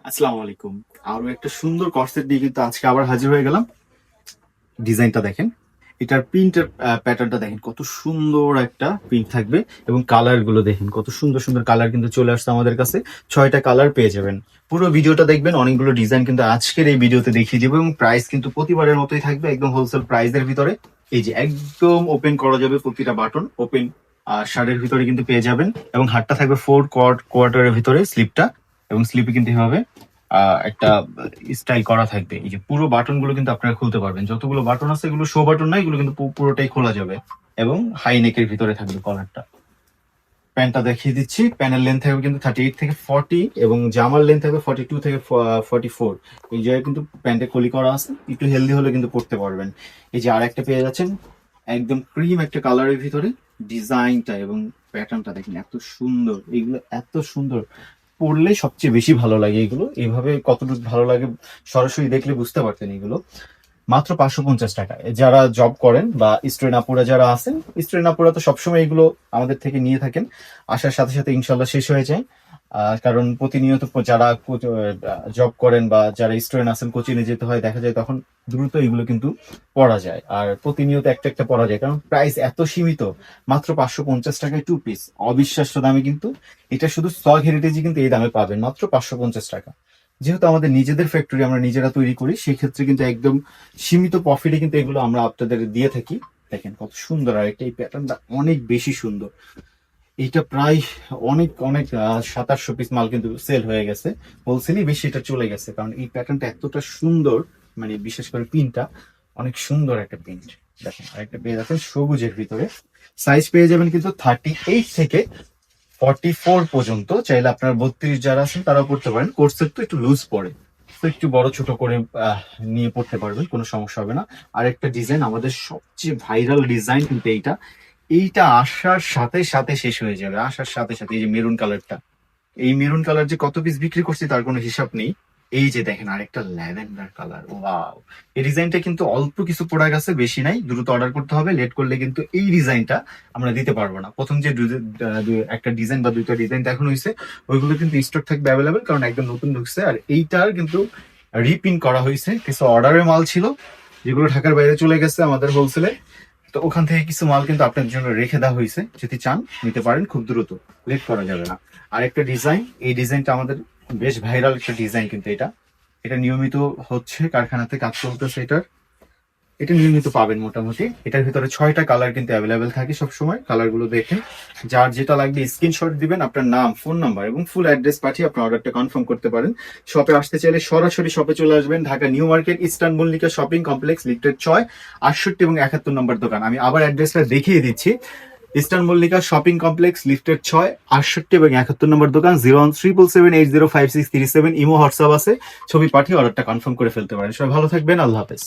আসসালামু আলাইকুম। আরো একটা সুন্দর কর্সেট নিয়ে কিন্তু আজকে আবার হাজির হয়ে গেলাম। ডিজাইনটা দেখেন, এটার প্রিন্টের প্যাটার্নটা দেখেন, কত সুন্দর একটা প্রিন্ট থাকবে এবং কালার গুলো দেখেন কত সুন্দর সুন্দর কালার কিন্তু চলে আসছে আমাদের কাছে। 6টা কালার পেয়ে যাবেন। পুরো ভিডিওটা দেখবেন, অনেকগুলো ডিজাইন কিন্তু আজকের এই ভিডিওতে দেখিয়ে দিব এবং প্রাইস কিন্তু প্রতিবারের মতোই থাকবে, একদম হোলসেল প্রাইসের ভিতরে। এই যে একদম ওপেন করা যাবে, প্রতিটা বাটন ওপেন শার্টের ভিতরে কিন্তু পেয়ে যাবেন এবং হাতটা থাকবে 4 কোয়ার্টারের ভিতরে, স্লিপটা এবং স্লিপে কিন্তু এভাবে একটা স্টাইল করা থাকবে। এই যে পুরো বাটন গুলো কিন্তু আপনারা খুলতে পারবেন, যতগুলো বাটন আছে এগুলো শো বাটন না, এগুলো কিন্তু পুরোটাই খোলা যাবে এবং হাই নেকের ভিতরে থাকবে কলারটা। প্যান্টটা দেখিয়ে দিচ্ছি, প্যানের লেন্থ থাকবে কিন্তু 38 থেকে 40 এবং জামার লেন্থ থাকবে 42 থেকে 44। এই জায়গায় কিন্তু প্যান্টে কলি করা আছে, একটু হেলদি হলে কিন্তু পড়তে পারবেন। এই যে আর একটা পেয়ে যাচ্ছেন, একদম ক্রিম একটা কালারের ভিতরে। ডিজাইনটা এবং প্যাটার্নটা দেখেন এত সুন্দর, এগুলো এত সুন্দর, পড়লে সবচেয়ে বেশি ভালো লাগে এগুলো। এইভাবে কতটুকু ভালো লাগে সরাসরি দেখলে বুঝতে পারতেন। এগুলো মাত্র 550 টাকায়। যারা জব করেন বা স্টুডেন্ট আপুরা যারা আছেন, স্টুডেন্ট আপুরা তো সবসময় এগুলো আমাদের থেকে নিয়ে থাকেন, আসার সাথে সাথে ইনশাল্লাহ শেষ হয়ে যায়। কারণ প্রতিনিয়ত যারা জব করেন বা যারা স্টুডেন্ট আছেন, কোচিংয়ে যেতে হয়, দেখা যায় তখন দ্রুত এগুলো কিন্তু পড়া যায়, আর প্রতিনিয়ত একটা একটা পড়া যায়, কারণ প্রাইস এত সীমিত। মাত্র 550 টাকায় 2 পিস, অবিশ্বাস্য দামে কিন্তু। এটা শুধু স্টক হেরিটেজই কিন্তু এই দামে পাবেন, মাত্র 550 টাকা। যেহেতু আমাদের নিজেদের ফ্যাক্টরি, আমরা নিজেরা তৈরি করি, সেই ক্ষেত্রে কিন্তু একদম সীমিত প্রফিটে কিন্তু এগুলো আমরা আপনাদের দিয়ে থাকি। দেখেন কত সুন্দর, আর একটা এই প্যাটার্নটা অনেক বেশি সুন্দর। এইটা প্রায় অনেক অনেক 2700 পিস মাল কিন্তু সেল হয়ে গেছে, হোলসেলই বেশি এটা চলে গেছে, কারণ এই প্যাটার্নটা এতটা সুন্দর। মানে বিশেষ করে প্রিন্টটা অনেক সুন্দর একটা প্রিন্ট। দেখেন আরেকটা পেয়ে যাচ্ছেন সবুজের ভিতরে। সাইজ পেয়ে যাবেন কিন্তু 38 থেকে 44 পর্যন্ত। চাইলে আপনার 32 যারা আছেন তারাও পড়তে পারেন, কোর্সের তো একটু লুজ পড়ে, তো একটু বড় ছোট করে নিয়ে পড়তে পারবেন, কোনো সমস্যা হবে না। আর একটা ডিজাইন, আমাদের সবচেয়ে ভাইরাল ডিজাইন কিন্তু এইটা। এইটা আসার সাথে সাথে শেষ হয়ে যাবে, আসার সাথে সাথে। এই যে মেরুন কালারটা, এই মেরুন কালার যে কত পিস বিক্রি করছি তার কোনো হিসাব নেই। এই যে দেখেন আরেকটা ল্যাভেন্ডার কালার, ওয়াও! এই ডিজাইনটা কিন্তু অল্প কিছু প্রোডাক্ট আছে, বেশি নাই, দ্রুত অর্ডার করতে হবে, লেট করলে কিন্তু এই ডিজাইনটা আমরা দিতে পারবো না। প্রথম যে একটা ডিজাইন বা দুইটা ডিজাইন এখন হয়েছে, ওইগুলো কিন্তু স্টক থাকবে অ্যাভেলেবেল, কারণ একদম নতুন ঢুকছে। আর এইটার কিন্তু রিপ্রিন্ট করা হয়েছে, কিছু অর্ডারের মাল ছিল যেগুলো ঢাকার বাইরে চলে গেছে আমাদের হোলসেলে, তো ওখান থেকে কিছু মাল কিন্তু আপনাদের জন্য রেখে দেওয়া হয়েছে, যদি চান নিতে পারেন, খুব দ্রুত, লেট করা যাবে না। আরেকটা ডিজাইন, এই ডিজাইনটা আমাদের বেশ ভাইরাল একটা ডিজাইন কিন্তু। এটা এটা নিয়মিত হচ্ছে, কারখানাতে কাজ চলতেছে এটার। এটা নিয়মিত পাবেন মোটামুটি। এটার ভিতরে 6টা কালার কিন্তু অ্যাভেলেবেল থাকে সবসময়। কালারগুলো দেখে যার যেটা লাগবে স্ক্রিনশট দিবেন, আপনার নাম, ফোন নাম্বার এবং ফুল অ্যাড্রেস পাঠিয়ে আপনার অর্ডারটা কনফার্ম করতে পারেন। শপে আসতে চাইলে সরাসরি শপে চলে আসবেন, Dhaka new market eastern Mallika shopping complex, lifted 6, 68 এবং 71 নম্বর দোকান। আমি আবার অ্যাড্রেসটা দেখিয়ে দিচ্ছি, eastern Mallika shopping complex, lifted 6, 68 এবং 71 নম্বর দোকান। 01777805637 ইমো হোয়াটসঅ্যাপ আছে, ছবি পাঠিয়ে অর্ডারটা কনফার্ম করে ফেলতে পারেন। সবাই ভালো থাকবেন, আল্লাহ হাফেজ।